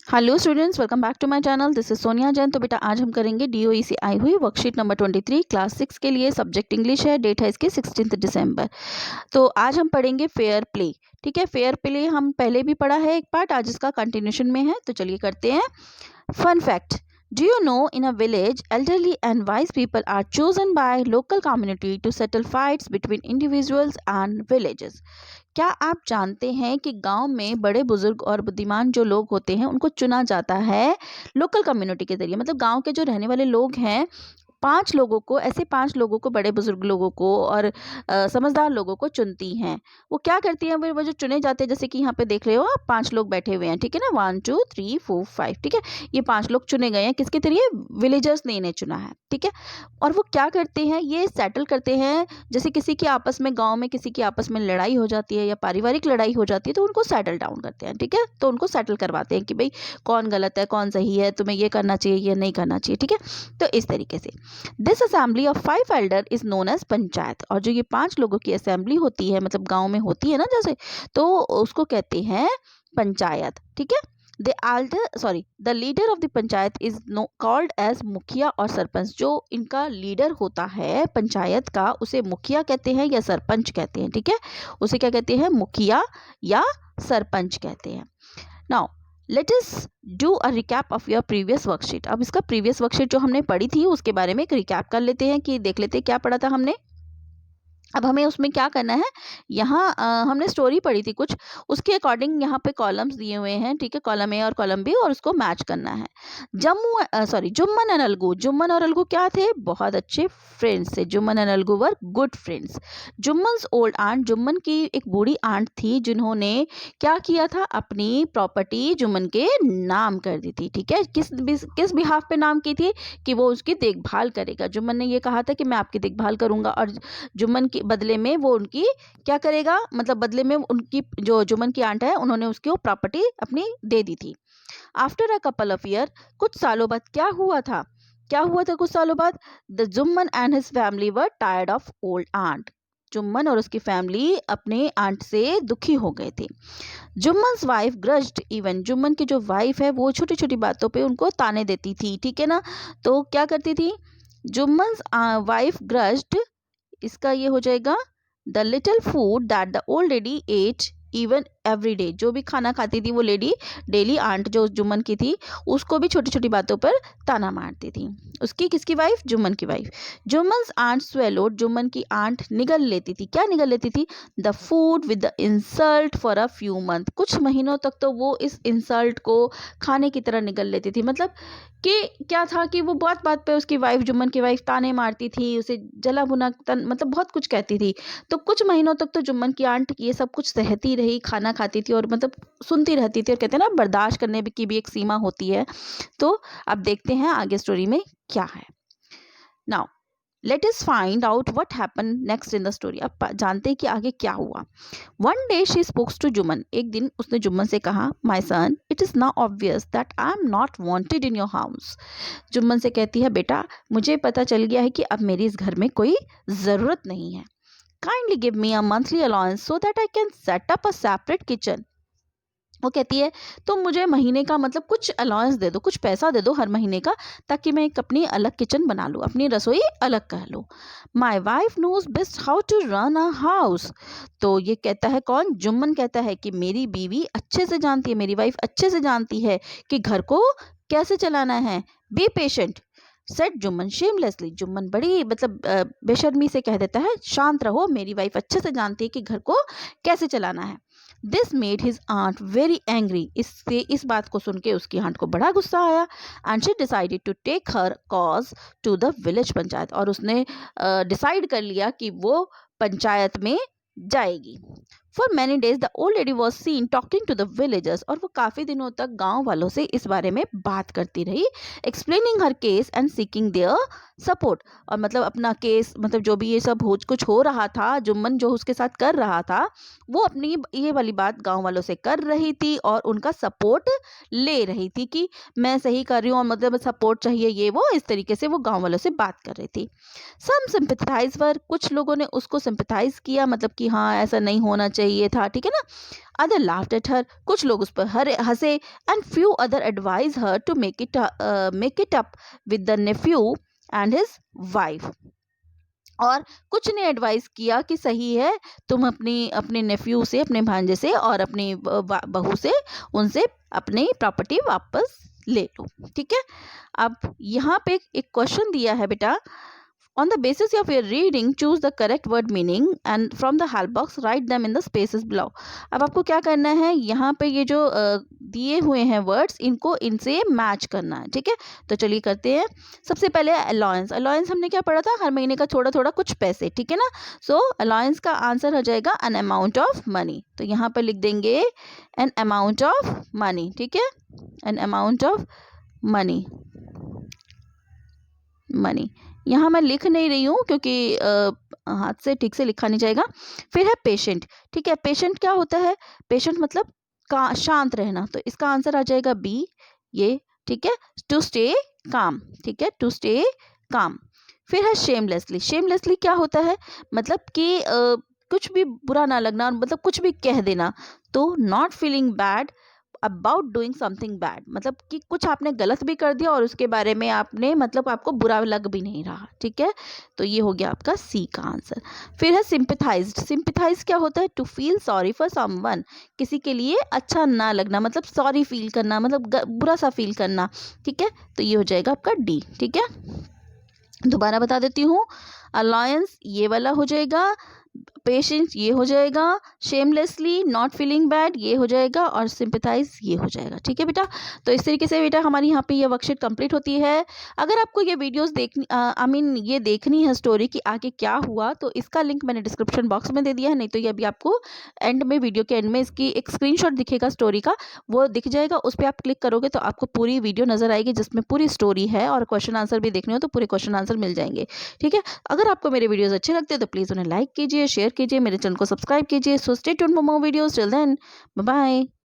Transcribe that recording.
Hello students, welcome back to my channel. This is Sonia Jain. तो बेटा आज हम करेंगे डीओई से आई हुई वर्कशीट नंबर 23 क्लास 6 के लिए। सब्जेक्ट इंग्लिश है। डेट है इसकी 16 दिसंबर। तो आज हम पढ़ेंगे फेयर प्ले। ठीक है, फेयर प्ले हम पहले भी पढ़ा है एक पार्ट, आज इसका कंटिन्यूशन में है। तो चलिए करते हैं। Fun fact: do you know in a village elderly and wise people are chosen by local community to settle fights between individuals and villages? क्या आप जानते हैं कि गांव में बड़े बुजुर्ग और बुद्धिमान जो लोग होते हैं उनको चुना जाता है लोकल कम्युनिटी के जरिए। मतलब गांव के जो रहने वाले लोग हैं, 5 लोगों को, बड़े बुजुर्ग लोगों को और समझदार लोगों को चुनती हैं। वो क्या करती हैं, वो जो चुने जाते हैं, जैसे कि यहाँ पे देख रहे हो आप 5 लोग बैठे हुए हैं। ठीक है ना, 1 2 3 4 5। ठीक है, ये 5 लोग चुने गए हैं। किसके जरिए? विलेजर्स ने इन्हें चुना है। ठीक है, और वो क्या करते हैं, ये सेटल करते हैं। जैसे किसी की आपस में, गाँव में किसी की आपस में लड़ाई हो जाती है या पारिवारिक लड़ाई हो जाती है, तो उनको सेटल डाउन करते हैं। ठीक है, तो उनको सेटल करवाते हैं कि भाई कौन गलत है, कौन सही है, तुम्हें ये करना चाहिए, ये नहीं करना चाहिए। ठीक है, तो इस तरीके से this assembly of 5 elder is known as panchayat. और जो ये 5 लोगों की असेंबली होती है, मतलब गांव में होती है ना जैसे, तो उसको कहते हैं पंचायत। ठीक है, the leader of the panchayat is called as mukhiya और सरपंच। जो इनका लीडर होता है पंचायत का, उसे मुखिया कहते हैं या सरपंच कहते हैं। ठीक है, उसे क्या कहते हैं? मुखिया या सरपंच कहते हैं। Now let us do a recap of your previous worksheet. अब इसका प्रीवियस वर्कशीट जो हमने पढ़ी थी उसके बारे में एक रिकैप कर लेते हैं, कि देख लेते हैं क्या पढ़ा था हमने। अब हमें उसमें क्या करना है, यहाँ हमने स्टोरी पढ़ी थी कुछ, उसके अकॉर्डिंग यहाँ पे कॉलम्स दिए हुए हैं। ठीक है, कॉलम ए और कॉलम बी, और उसको मैच करना है। जुम्मन एंड अलगू। जुम्मन और अलगू क्या थे? बहुत अच्छे फ्रेंड्स थे। Jumman and Algu were good friends. Jumman's old aunt. Jumman की एक बूढ़ी आंट थी जिन्होंने क्या किया था, अपनी प्रॉपर्टी जुम्मन के नाम कर दी थी। ठीक है, किस बिहाफ पे नाम की थी? कि वो उसकी देखभाल करेगा। जुम्मन ने ये कहा था कि मैं आपकी देखभाल करूंगा, और जुम्मन के बदले में वो उनकी क्या करेगा, मतलब बदले में उनकी, जो जुम्मन की आंट है, उन्होंने उसकी वो प्रॉपर्टी अपनी दे दी थी। After a couple of year, कुछ सालों बाद क्या हुआ था? कुछ सालों बाद? The Jumman and his family were tired of old aunt. Jumman और उसकी फैमिली अपने आंट से दुखी हो गए थे। जुम्मन्स वाइफ ग्रज्ड इवन। जुम्मन की जो वाइफ है वो छोटी छोटी बातों पे उनको ताने देती थी। ठीक है ना, तो क्या करती थी जुम्मन्स वाइफ ग्रज्ड, इसका ये हो जाएगा the little food that the old lady ate even every day. जो भी खाना खाती थी वो लेडी डेली, आंट जो जुम्मन की थी, उसको भी छोटी छोटी बातों पर ताना मारती थी। उसकी, किसकी वाइफ? जुम्मन की wife. Jumman's aunt swallowed. Jumman की आंट निगल लेती थी। क्या निगल लेती थी? The food with the insult for a few month. कुछ महीनों तक तो वो इस इंसल्ट को खाने की तरह निगल लेती थी। मतलब कि क्या था कि वो बात बात पे उसकी वाइफ, जुम्मन की वाइफ, ताने मारती थी, उसे जला भुना मतलब बहुत कुछ कहती थी। तो कुछ महीनों तक तो जुम्मन की आंट ये सब कुछ सहती रही, खाना खाती थी और मतलब सुनती रहती थी। और कहते हैं ना, बर्दाश्त करने की भी एक सीमा होती है। तो अब देखते हैं आगे स्टोरी में क्या है। Now let us find out what happen next in the story. अब जानते हैं कि आगे क्या हुआ। One day she spokes to Jumman. एक दिन उसने जुम्मन से कहा, my son, it is now obvious that I am not wanted in your house. Jumman से कहती है, बेटा मुझे पता चल गया है कि अब मेरी इस घर में कोई ज़रूरत नहीं है। Kindly give me a monthly allowance so that I can set up a separate kitchen. वो कहती है, तुम मुझे महीने का मतलब कुछ अलाउंस दे दो, कुछ पैसा दे दो हर महीने का, ताकि मैं एक अपनी अलग किचन बना लूँ, अपनी रसोई अलग कर लूँ। My wife knows best how to run a house. तो ये कहता है कौन? जुम्मन कहता है कि मेरी बीवी अच्छे से जानती है, मेरी वाइफ अच्छे से जानती है कि घर को कैसे चलाना है। Be patient set Jumman shamelessly. Jumman बड़ी मतलब बेशर्मी से कह देता है, शांत रहो, मेरी वाइफ अच्छे से जानती है कि घर को कैसे चलाना है। This made his aunt very angry. इससे, इस बात को सुन के उसकी आंट को बड़ा गुस्सा आया। And she decided to take her cause to the village panchayat. और उसने डिसाइड कर लिया कि वो पंचायत में जाएगी। For many days the old lady was seen talking to the villagers. और वो काफ़ी दिनों तक गांव वालों से इस बारे में बात करती रही, explaining her case and seeking their support. और मतलब अपना केस, मतलब जो भी ये सब कुछ हो रहा था, जुम्मन जो उसके साथ कर रहा था, वो अपनी ये वाली बात गांव वालों से कर रही थी और उनका सपोर्ट ले रही थी कि मैं सही कर रही हूँ और मतलब सपोर्ट चाहिए, ये वो, इस तरीके से वो गांव वालों से बात कर रही थी। सम सिंपैथाइज वर। कुछ लोगों ने उसको सिंपैथाइज किया, मतलब कि हाँ ऐसा नहीं होना चाहिए, चाहिए था, ठीक है ना। अदर लाफ्ड एट हर, कुछ लोग उस पर हंसे, and few other advise her to make it up with the nephew and his wife. और कुछ ने एडवाइस किया कि सही है, तुम अपने नेफ्यू से, अपने भांजे से और अपनी बहू से, उनसे अपनी प्रॉपर्टी वापस ले लो, ठीक है। अब यहाँ पे एक क्वेश्चन दिया है बेटा, on the basis of your reading choose the correct word meaning and from the help box write them in the spaces below। अब आपको क्या करना है, यहाँ पे ये जो दिए हुए हैं वर्ड्स, इनको इनसे मैच करना है, ठीक है। तो चलिए करते हैं। सबसे पहले अलाउंस, अलाउंस हमने क्या पढ़ा था, हर महीने का थोड़ा थोड़ा कुछ पैसे, ठीक है ना। सो अलाउंस का आंसर हो जाएगा एन अमाउंट ऑफ मनी। तो यहाँ पर लिख देंगे एन अमाउंट ऑफ मनी, ठीक है, एन अमाउंट ऑफ मनी। यहाँ मैं लिख नहीं रही हूँ क्योंकि हाथ से ठीक से लिखा नहीं जाएगा। फिर है पेशेंट, ठीक है। पेशेंट क्या होता है, पेशेंट मतलब का शांत रहना, तो इसका आंसर आ जाएगा बी, ये, ठीक है, टू स्टे काम, ठीक है, टू स्टे काम। फिर है शेमलेसली, शेमलेसली क्या होता है, मतलब कि कुछ भी बुरा ना लगना, मतलब कुछ भी कह देना। तो not feeling bad about doing something bad, मतलब कि कुछ आपने गलत भी कर दिया और उसके बारे में आपने, मतलब आपको बुरा लग भी नहीं रहा, ठीक है। तो ये हो गया आपका सी का आंसर। फिर है सिंपैथाइज्ड, सिंपैथाइज क्या होता है, to feel sorry for someone, किसी के लिए अच्छा ना लगना, मतलब सॉरी फील करना, मतलब बुरा सा फील करना, ठीक है। तो ये हो जाएगा आपका डी, ठीक है। दोबारा बता देती हूँ, अलायंस ये वाला हो जाएगा, पेशेंस ये हो जाएगा, शेमलेसली, नॉट फीलिंग बैड ये हो जाएगा, और सिंपैथाइज ये हो जाएगा, ठीक है बेटा। तो इस तरीके से बेटा हमारी यहाँ पे ये वर्कशीट कंप्लीट होती है। अगर आपको ये वीडियोस देखनी ये देखनी है स्टोरी की आगे क्या हुआ, तो इसका लिंक मैंने डिस्क्रिप्शन बॉक्स में दे दिया है, नहीं तो ये अभी आपको एंड में, वीडियो के एंड में इसकी एक स्क्रीनशॉट दिखेगा स्टोरी का, वो दिख जाएगा, उस पर आप क्लिक करोगे तो आपको पूरी वीडियो नजर आएगी जिसमें पूरी स्टोरी है, और क्वेश्चन आंसर भी देखने हो तो पूरे क्वेश्चन आंसर मिल जाएंगे, ठीक है। अगर आपको मेरे वीडियोस अच्छे लगते हैं तो प्लीज़ उन्हें लाइक कीजिए, शेयर कीजिए, मेरे चैनल को सब्सक्राइब कीजिए। So stay tuned for more videos, till then bye bye.